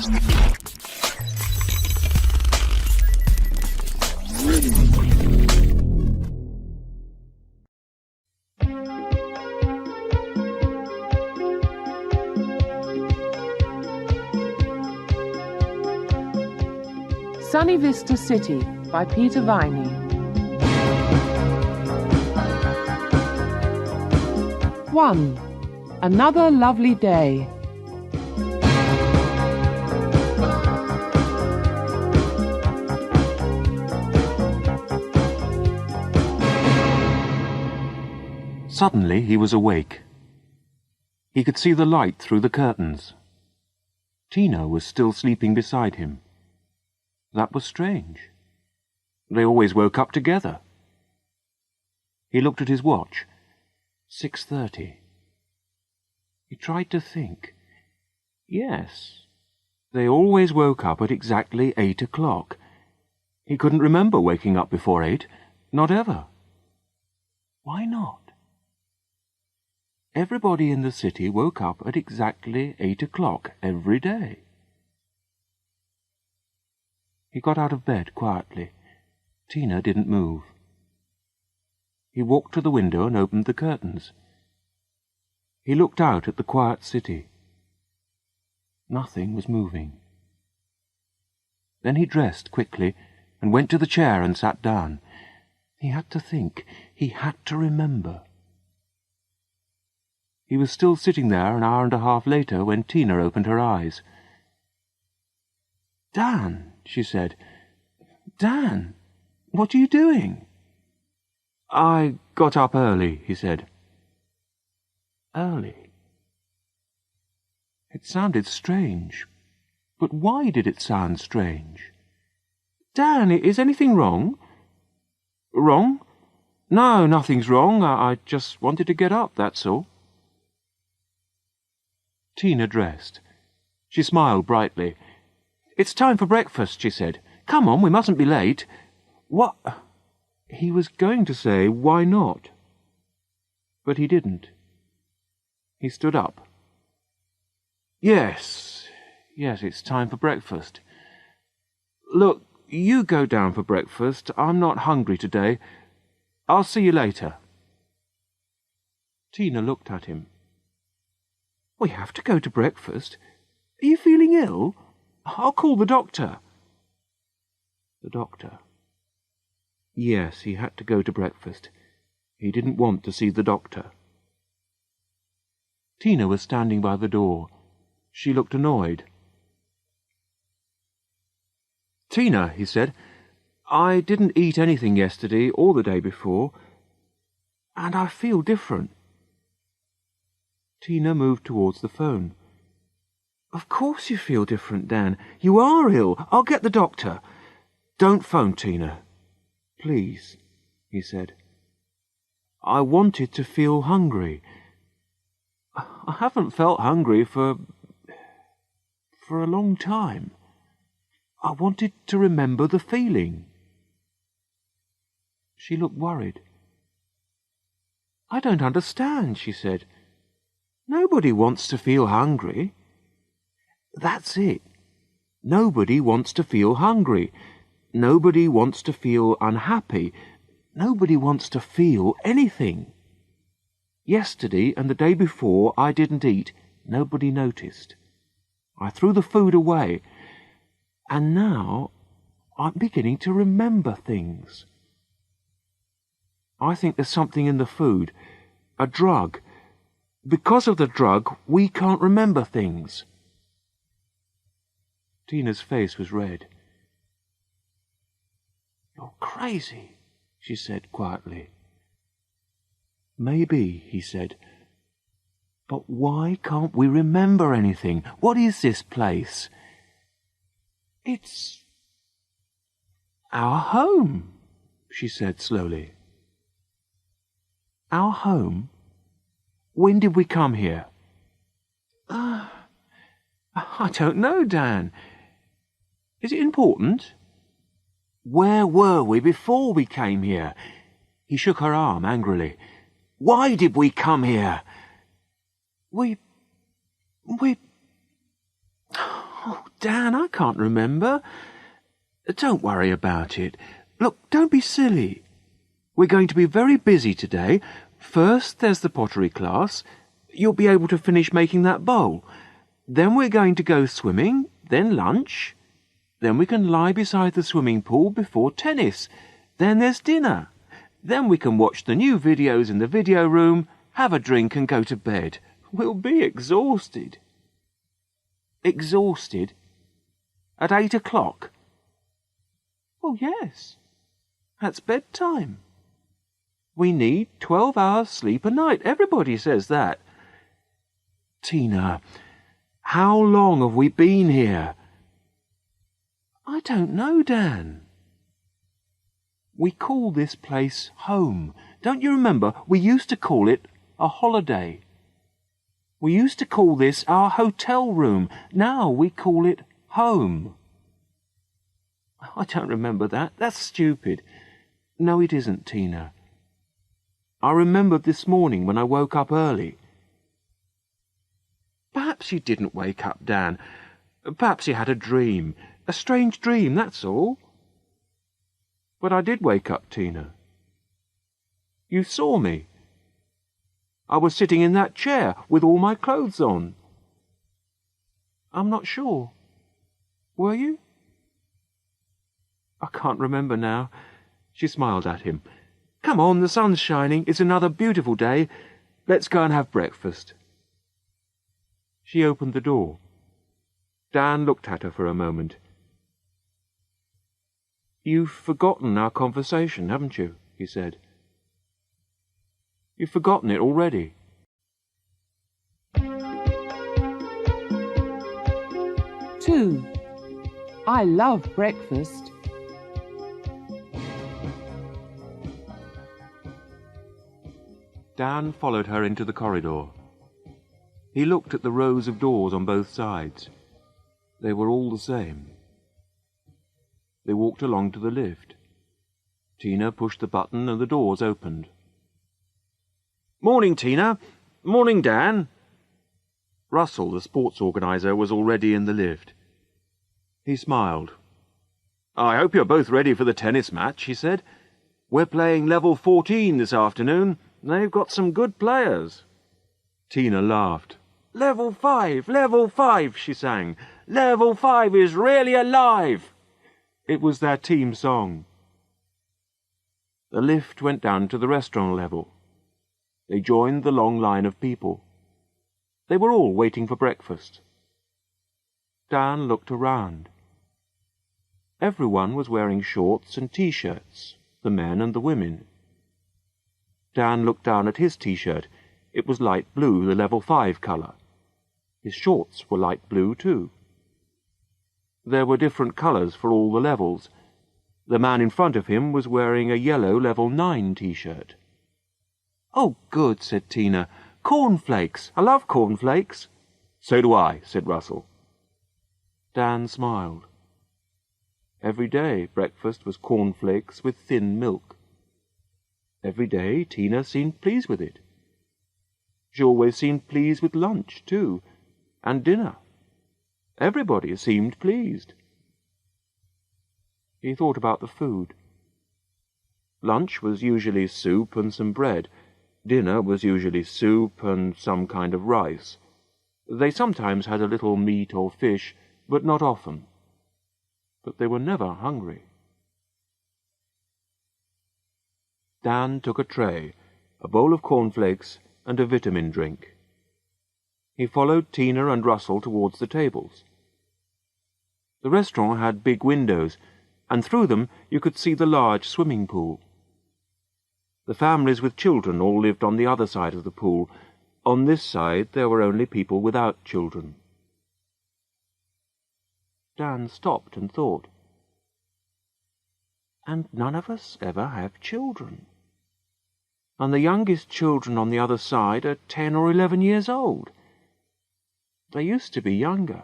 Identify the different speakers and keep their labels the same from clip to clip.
Speaker 1: Sunny Vista City by Peter Viney. 1. Another lovely day.
Speaker 2: Suddenly he was awake. He could see the light through the curtains. Tina was still sleeping beside him. That was strange. They always woke up together. He looked at his watch. 6:30. He tried to think. Yes, they always woke up at exactly 8 o'clock. He couldn't remember waking up before 8, not ever. Why not? Everybody in the city woke up at exactly 8 o'clock every day. He got out of bed quietly. Tina didn't move. He walked to the window and opened the curtains. He looked out at the quiet city. Nothing was moving. Then he dressed quickly and went to the chair and sat down. He had to think. He had to remember. He was still sitting there an hour and a half later when Tina opened her eyes. "Dan," she said. "Dan, what are you doing?" "I got up early," he said. Early? It sounded strange. But why did it sound strange? "Dan, is anything wrong?" "Wrong? No, nothing's wrong. I just wanted to get up, that's all." Tina dressed. She smiled brightly. "It's time for breakfast," she said. "Come on, we mustn't be late." "What?" He was going to say, "Why not?" But he didn't. He stood up. Yes, it's time for breakfast. "Look, you go down for breakfast. I'm not hungry today. I'll see you later." Tina looked at him. "We have to go to breakfast. Are you feeling ill? I'll call the doctor." The doctor. Yes, he had to go to breakfast. He didn't want to see the doctor. Tina was standing by the door. She looked annoyed. "Tina," he said, "I didn't eat anything yesterday or the day before, and I feel different." Tina moved towards the phone. "Of course you feel different, Dan. You are ill. I'll get the doctor." "Don't phone, Tina. Please," he said. "I wanted to feel hungry. I haven't felt hungry for a long time. I wanted to remember the feeling." She looked worried. "I don't understand," she said. "Nobody wants to feel hungry." "That's it. Nobody wants to feel hungry. Nobody wants to feel unhappy. Nobody wants to feel anything. Yesterday and the day before I didn't eat. Nobody noticed. I threw the food away. And now I'm beginning to remember things. I think there's something in the food. A drug. Because of the drug, we can't remember things." Tina's face was red. "You're crazy," she said quietly. "Maybe," he said. "But why can't we remember anything? What is this place?" "It's our home," she said slowly. "Our home? When did we come here?" I don't know, Dan. Is it important?" "Where were we before we came here?" He shook her arm angrily. "Why did we come here?" We... Oh, Dan, I can't remember. Don't worry about it. Look, don't be silly. We're going to be very busy today. First, there's the pottery class. You'll be able to finish making that bowl. Then we're going to go swimming, then lunch. Then we can lie beside the swimming pool before tennis. Then there's dinner. Then we can watch the new videos in the video room, have a drink and go to bed. We'll be exhausted. Exhausted? At 8 o'clock? Well, yes. That's bedtime. We need 12 hours sleep a night. Everybody says that. Tina, how long have we been here? I don't know, Dan. We call this place home. Don't you remember? We used to call it a holiday. We used to call this our hotel room. Now we call it home. I don't remember that. That's stupid. No, it isn't, Tina. I remembered this morning when I woke up early. Perhaps you didn't wake up, Dan. Perhaps you had a dream. A strange dream, that's all. But I did wake up, Tina. You saw me. I was sitting in that chair with all my clothes on. I'm not sure. Were you? I can't remember now. She smiled at him. Come on, the sun's shining. It's another beautiful day. Let's go and have breakfast. She opened the door. Dan looked at her for a moment. You've forgotten our conversation, haven't you? He said. You've forgotten it already.
Speaker 1: Two. I love breakfast.
Speaker 2: Dan followed her into the corridor. He looked at the rows of doors on both sides. They were all the same. They walked along to the lift. Tina pushed the button and the doors opened. Morning, Tina. Morning, Dan. Russell, the sports organiser, was already in the lift. He smiled. I hope you're both ready for the tennis match, he said. We're playing level 14 this afternoon. They've got some good players. Tina laughed. Level 5, she sang. Level 5 is really alive. It was their team song. The lift went down to the restaurant level. They joined the long line of people. They were all waiting for breakfast. Dan looked around. Everyone was wearing shorts and T-shirts, the men and the women. Dan looked down at his T-shirt. It was light blue, the level 5 colour. His shorts were light blue too. There were different colours for all the levels. The man in front of him was wearing a yellow level 9 T-shirt. Oh, good, said Tina. Cornflakes. I love cornflakes. So do I, said Russell. Dan smiled. Every day breakfast was cornflakes with thin milk. Every day Tina seemed pleased with it. She always seemed pleased with lunch, too, and dinner. Everybody seemed pleased. He thought about the food. Lunch was usually soup and some bread. Dinner was usually soup and some kind of rice. They sometimes had a little meat or fish, but not often. But they were never hungry. Dan took a tray, a bowl of cornflakes, and a vitamin drink. He followed Tina and Russell towards the tables. The restaurant had big windows, and through them you could see the large swimming pool. The families with children all lived on the other side of the pool. On this side there were only people without children. Dan stopped and thought. And none of us ever have children. And the youngest children on the other side are 10 or 11 years old. They used to be younger.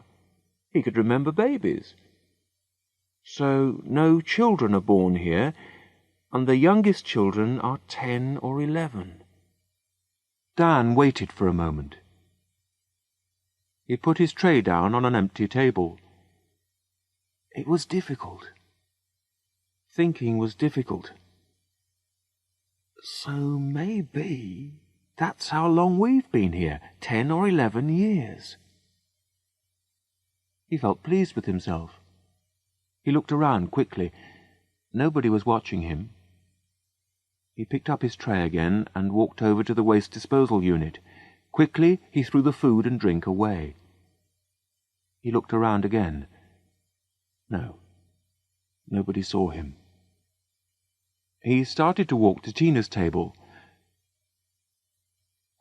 Speaker 2: He could remember babies. So no children are born here, and the youngest children are 10 or 11. Dan waited for a moment. He put his tray down on an empty table. It was difficult. Thinking was difficult. So maybe that's how long we've been here, 10 or 11 years. He felt pleased with himself. He looked around quickly. Nobody was watching him. He picked up his tray again and walked over to the waste disposal unit. Quickly he threw the food and drink away. He looked around again. No, nobody saw him. He started to walk to Tina's table.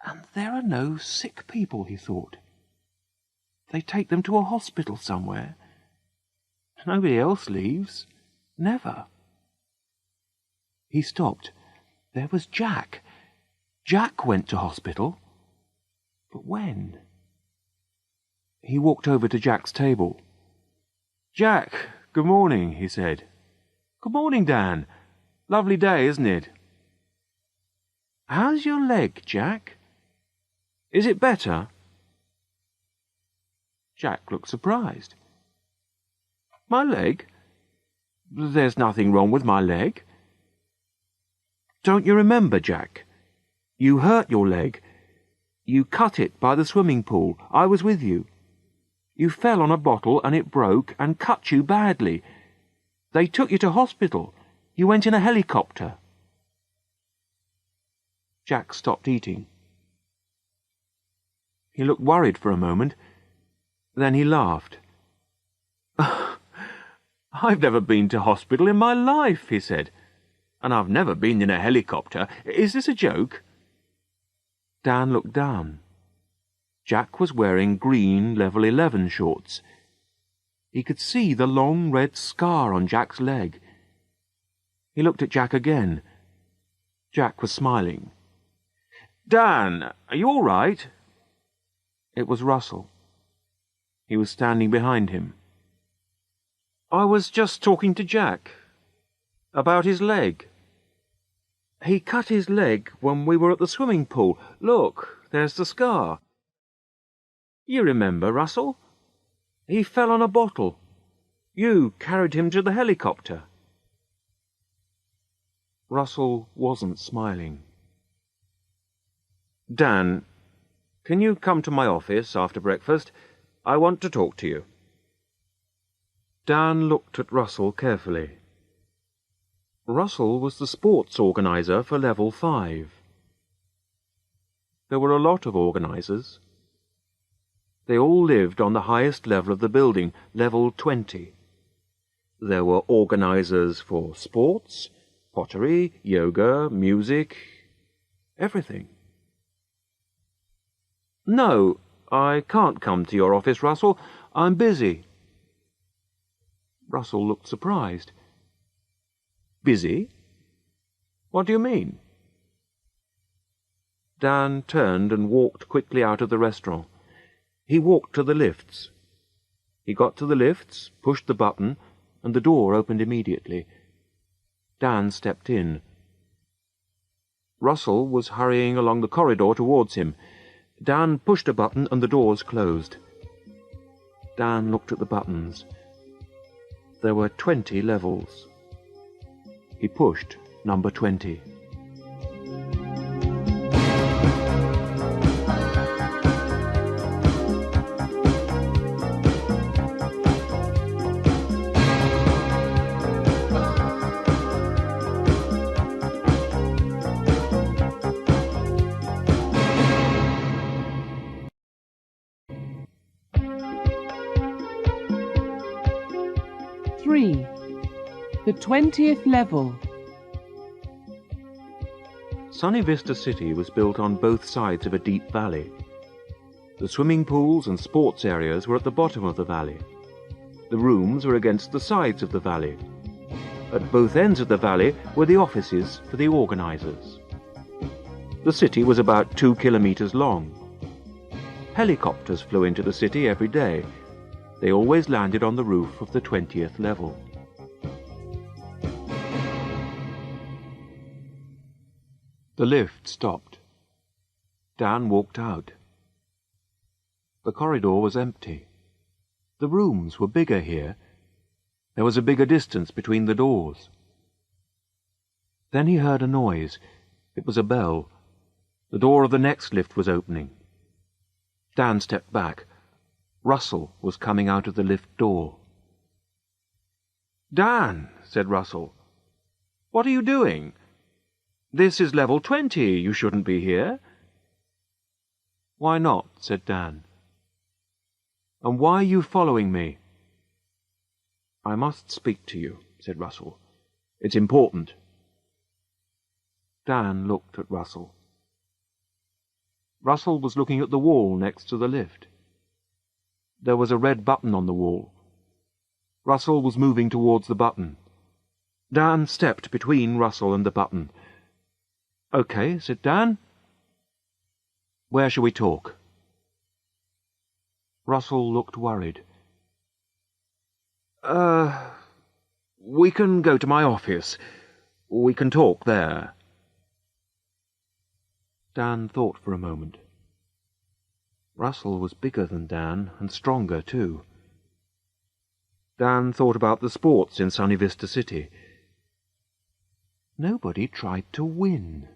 Speaker 2: And there are no sick people, he thought. They take them to a hospital somewhere. Nobody else leaves. Never. He stopped. There was Jack. Jack went to hospital. But when? He walked over to Jack's table. "Jack, good morning," he said. "Good morning, Dan. Lovely day, isn't it?" "How's your leg, Jack? Is it better?" Jack looked surprised. "My leg? There's nothing wrong with my leg." "Don't you remember, Jack? You hurt your leg. You cut it by the swimming pool. I was with you. You fell on a bottle and it broke and cut you badly. They took you to hospital. You went in a helicopter." Jack stopped eating. He looked worried for a moment. Then he laughed. "I've never been to hospital in my life," he said. "And I've never been in a helicopter. Is this a joke?" Dan looked down. Jack was wearing green level 11 shorts. He could see the long red scar on Jack's leg. He looked at Jack again. Jack was smiling. "Dan, are you all right?" It was Russell. He was standing behind him. "I was just talking to Jack about his leg. He cut his leg when we were at the swimming pool. Look, there's the scar. You remember, Russell? He fell on a bottle. You carried him to the helicopter." Russell wasn't smiling. "Dan, can you come to my office after breakfast? I want to talk to you." Dan looked at Russell carefully. Russell was the sports organizer for Level 5. There were a lot of organizers. They all lived on the highest level of the building, Level 20. There were organizers for sports, pottery, yoga, music, everything. "No, I can't come to your office, Russell. I'm busy." Russell looked surprised. "Busy? What do you mean?" Dan turned and walked quickly out of the restaurant. He walked to the lifts. He got to the lifts, pushed the button, and the door opened immediately. Dan stepped in. Russell was hurrying along the corridor towards him. Dan pushed a button and the doors closed. Dan looked at the buttons. There were 20 levels. He pushed number 20.
Speaker 1: The 20th level.
Speaker 2: Sunny Vista City was built on both sides of a deep valley. The swimming pools and sports areas were at the bottom of the valley. The rooms were against the sides of the valley. At both ends of the valley were the offices for the organizers. The city was about 2 kilometers long. Helicopters flew into the city every day. They always landed on the roof of the 20th level. The lift stopped. Dan walked out. The corridor was empty. The rooms were bigger here. There was a bigger distance between the doors. Then he heard a noise. It was a bell. The door of the next lift was opening. Dan stepped back. Russell was coming out of the lift door. "Dan," said Russell, "what are you doing? This is level 20. You shouldn't be here." "Why not?" said Dan. "And why are you following me?" "I must speak to you," said Russell. "It's important." Dan looked at Russell. Russell was looking at the wall next to the lift. There was a red button on the wall. Russell was moving towards the button. Dan stepped between Russell and the button. "Okay," said Dan. "Where shall we talk?" Russell looked worried. We can go to my office. We can talk there." Dan thought for a moment. Russell was bigger than Dan, and stronger too. Dan thought about the sports in Sunny Vista City. Nobody tried to win.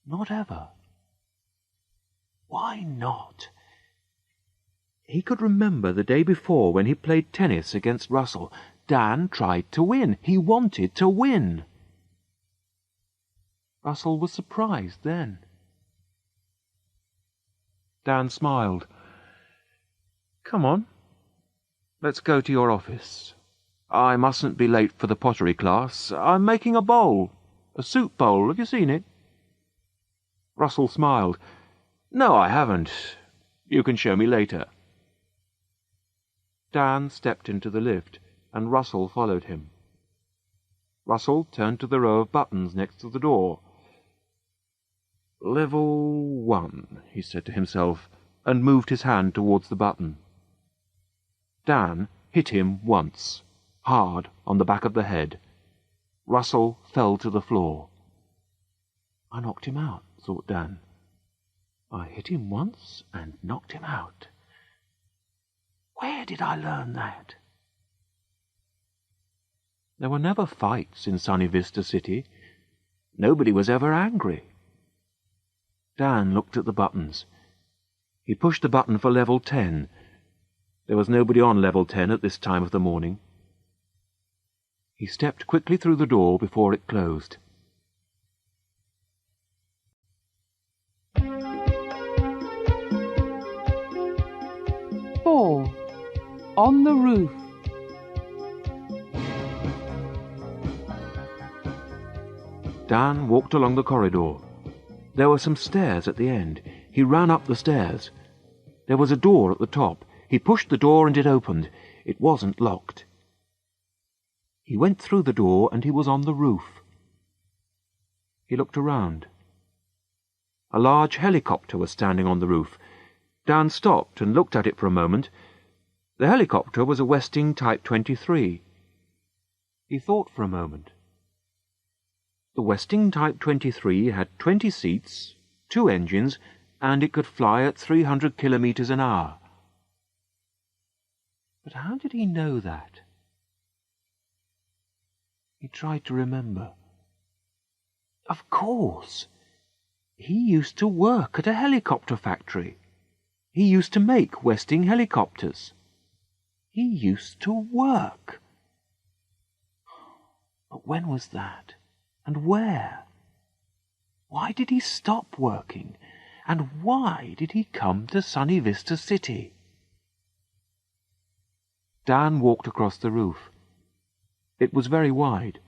Speaker 2: Not ever. Why not? He could remember the day before when he played tennis against Russell. Dan tried to win. He wanted to win. Russell was surprised then. Dan smiled. "Come on. Let's go to your office. I mustn't be late for the pottery class. I'm making a bowl. A soup bowl. Have you seen it?" Russell smiled. "No, I haven't. You can show me later." Dan stepped into the lift, and Russell followed him. Russell turned to the row of buttons next to the door. "Level 1, he said to himself, and moved his hand towards the button. Dan hit him once, hard on the back of the head. Russell fell to the floor. "I knocked him out," thought Dan. "I hit him once and knocked him out. Where did I learn that?" There were never fights in Sunny Vista City. Nobody was ever angry. Dan looked at the buttons. He pushed the button for level 10. There was nobody on level 10 at this time of the morning. He stepped quickly through the door before it closed.
Speaker 1: Four. On the roof.
Speaker 2: Dan walked along the corridor. There were some stairs at the end. He ran up the stairs. There was a door at the top. He pushed the door and it opened. It wasn't locked. He went through the door and he was on the roof. He looked around. A large helicopter was standing on the roof. Dan stopped and looked at it for a moment. The helicopter was a Westing Type 23. He thought for a moment. The Westing Type 23 had 20 seats, 2 engines, and it could fly at 300 kilometers an hour. But how did he know that? He tried to remember. Of course! He used to work at a helicopter factory. He used to make Westing helicopters. He used to work. But when was that? And where? Why did he stop working? And why did he come to Sunny Vista City? Dan walked across the roof. It was very wide.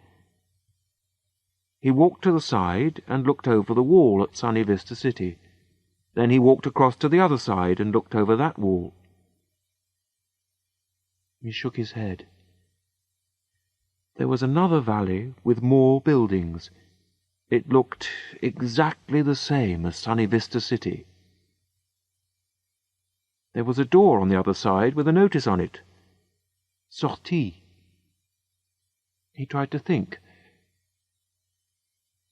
Speaker 2: He walked to the side and looked over the wall at Sunny Vista City. Then he walked across to the other side and looked over that wall. He shook his head. There was another valley with more buildings. It looked exactly the same as Sunny Vista City. There was a door on the other side with a notice on it. Sortie. He tried to think.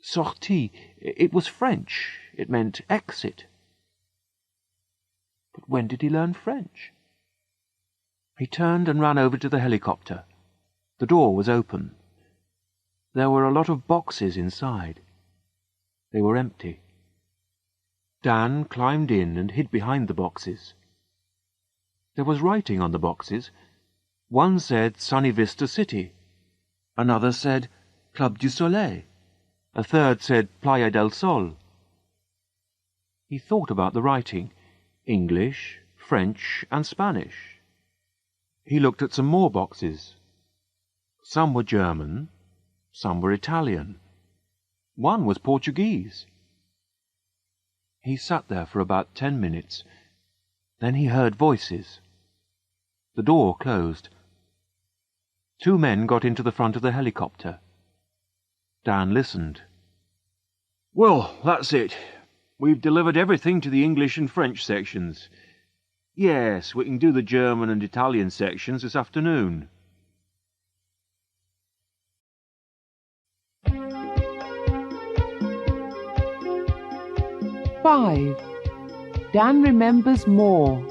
Speaker 2: Sortie. It was French. It meant exit. But when did he learn French? He turned and ran over to the helicopter. The door was open. There were a lot of boxes inside. They were empty. Dan climbed in and hid behind the boxes. There was writing on the boxes. One said Sunny Vista City. Another said Club du Soleil. A third said Playa del Sol. He thought about the writing, English, French, and Spanish. He looked at some more boxes. Some were German, some were Italian. One was Portuguese. He sat there for about 10 minutes. Then he heard voices. The door closed. 2 men got into the front of the helicopter. Dan listened. "Well, that's it. We've delivered everything to the English and French sections. Yes, we can do the German and Italian sections this afternoon."
Speaker 1: Five. Dan remembers more.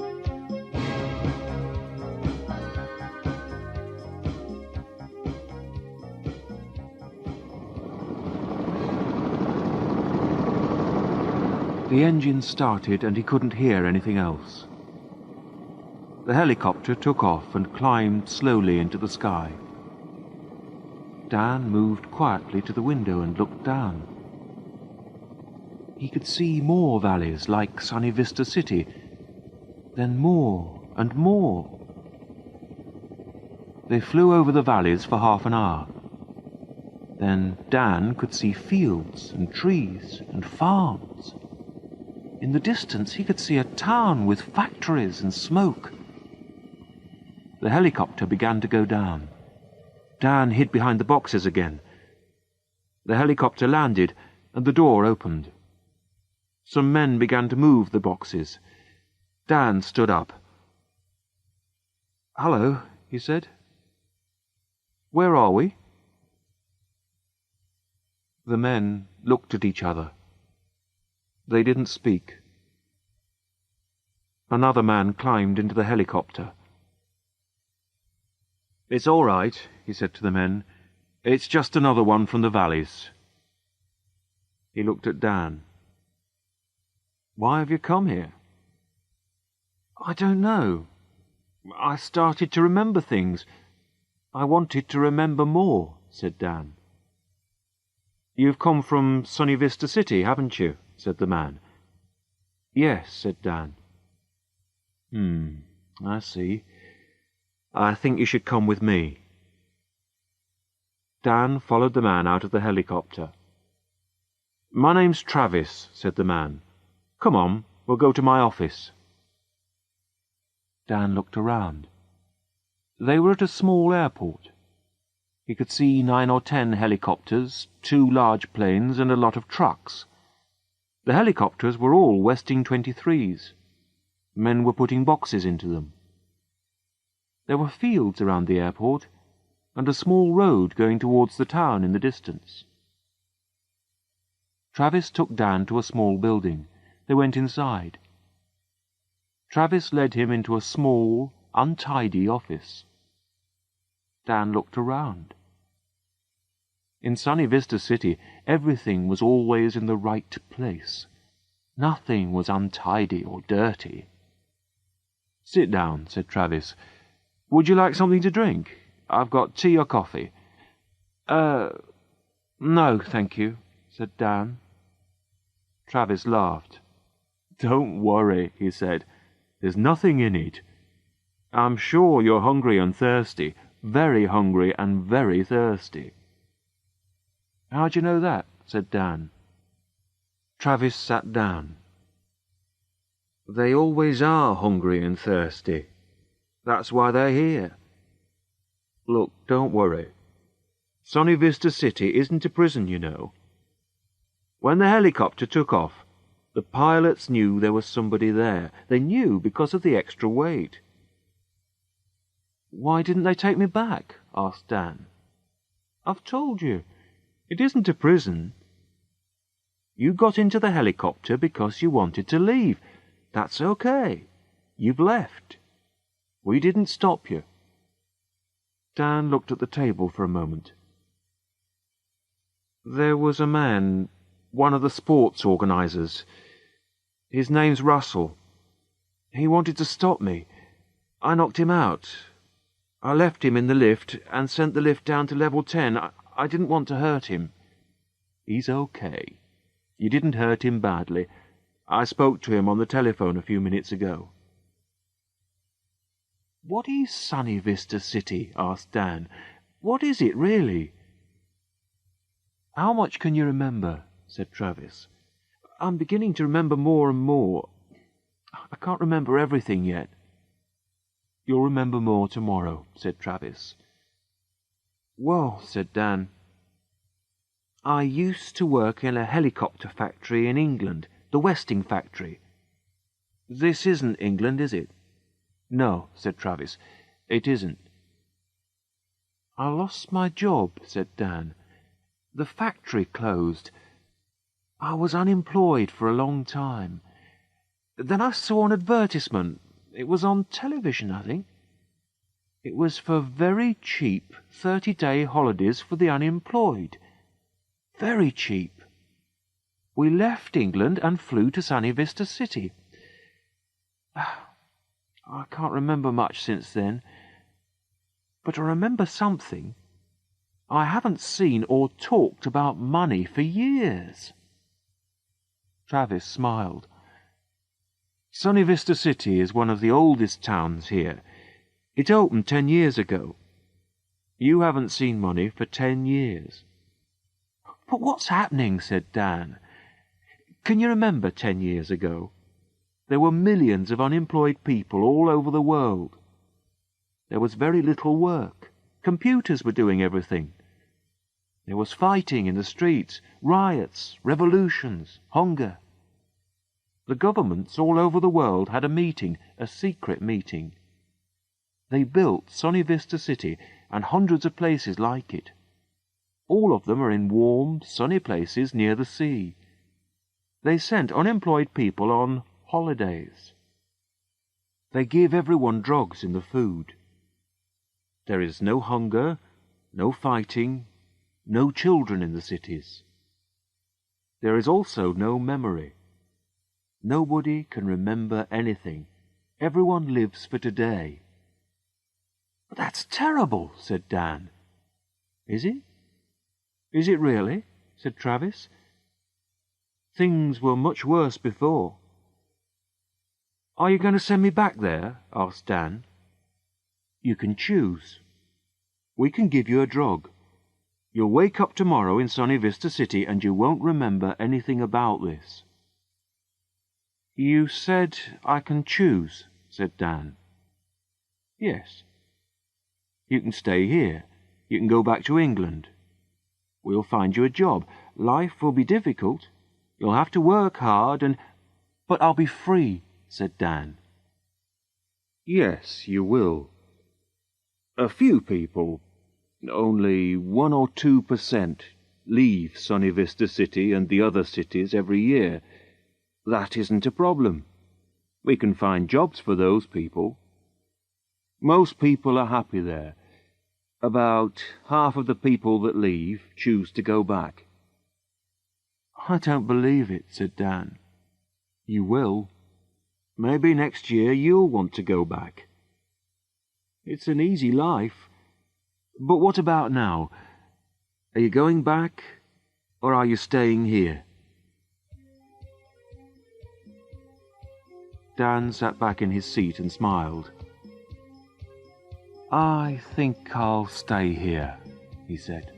Speaker 2: The engine started and he couldn't hear anything else. The helicopter took off and climbed slowly into the sky. Dan moved quietly to the window and looked down. He could see more valleys like Sunny Vista City, then more and more. They flew over the valleys for half an hour. Then Dan could see fields and trees and farms. In the distance he could see a town with factories and smoke. The helicopter began to go down. Dan hid behind the boxes again. The helicopter landed and the door opened. Some men began to move the boxes. Dan stood up. "Hello," he said. "Where are we?" The men looked at each other. They didn't speak. Another man climbed into the helicopter. "It's all right," he said to the men. "It's just another one from the valleys." He looked at Dan. "Why have you come here?" "I don't know. I started to remember things. I wanted to remember more," said Dan. "You've come from Sunny Vista City, haven't you?" said the man. "Yes," said Dan. I see. I think you should come with me." Dan followed the man out of the helicopter. "My name's Travis," said the man. "Come on, we'll go to my office." Dan looked around. They were at a small airport. He could see 9 or 10 helicopters, 2 large planes, and a lot of trucks. The helicopters were all Westing 23s. Men were putting boxes into them. There were fields around the airport, and a small road going towards the town in the distance. Travis took Dan to a small building. They went inside. Travis led him into a small, untidy office. Dan looked around. In Sunny Vista City, everything was always in the right place. Nothing was untidy or dirty. "Sit down," said Travis. "Would you like something to drink? I've got tea or coffee." No, thank you," said Dan. Travis laughed. "Don't worry," he said. "There's nothing in it. I'm sure you're hungry and thirsty, very hungry and very thirsty." "How do you know that?" said Dan. Travis sat down. "They always are hungry and thirsty. That's why they're here. Look, don't worry. Sunny Vista City isn't a prison, you know. When the helicopter took off, the pilots knew there was somebody there. They knew because of the extra weight." "Why didn't they take me back?" asked Dan. "I've told you. It isn't a prison. You got into the helicopter because you wanted to leave. That's okay. You've left. We didn't stop you." Dan looked at the table for a moment. There was a man, one of the sports organisers. His name's Russell. He wanted to stop me. I knocked him out. I left him in the lift and sent the lift down to level 10. I didn't want to hurt him. He's okay. You didn't hurt him badly. I spoke to him on the telephone a few minutes ago. What is Sunny Vista City? Asked Dan. What is it, really? How much can you remember? Said Travis. I'm beginning to remember more and more. I can't remember everything yet. You'll remember more tomorrow, said Travis. Well, said Dan, I used to work in a helicopter factory in England, the Westing factory. This isn't England, is it? No, said Travis, it isn't. I lost my job, said Dan. The factory closed. I was unemployed for a long time. Then I saw an advertisement. It was on television, I think. It was for very cheap 30-day holidays for the unemployed. Very cheap. We left England and flew to Sunny Vista City. I can't remember much since then, but I remember something. I haven't seen or talked about money for years. Travis smiled. Sunny Vista City is one of the oldest towns here. It opened 10 years ago. You haven't seen money for 10 years. But what's happening? Said Dan. Can you remember 10 years ago? There were millions of unemployed people all over the world. There was very little work. Computers were doing everything. There was fighting in the streets, riots, revolutions, hunger. The governments all over the world had a meeting, a secret meeting. They built Sunny Vista City and hundreds of places like it. All of them are in warm, sunny places near the sea. They sent unemployed people on holidays. They give everyone drugs in the food. There is no hunger, no fighting, no children in the cities. There is also no memory. Nobody can remember anything. Everyone lives for today. But that's terrible, said Dan. Is it? Is it really? Said Travis. Things were much worse before. Are you going to send me back there? Asked Dan. You can choose. We can give you a drug. You'll wake up tomorrow in Sunny Vista City and you won't remember anything about this. You said I can choose, said Dan. Yes. You can stay here. You can go back to England. We'll find you a job. Life will be difficult. You'll have to work hard and... But I'll be free, said Dan. Yes, you will. A few people, only 1 or 2%, leave Sunny Vista City and the other cities every year. That isn't a problem. We can find jobs for those people. Most people are happy there. About half of the people that leave choose to go back. I don't believe it, said Dan. You will. Maybe next year you'll want to go back. It's an easy life. But what about now? Are you going back, or are you staying here? Dan sat back in his seat and smiled. I think I'll stay here, he said.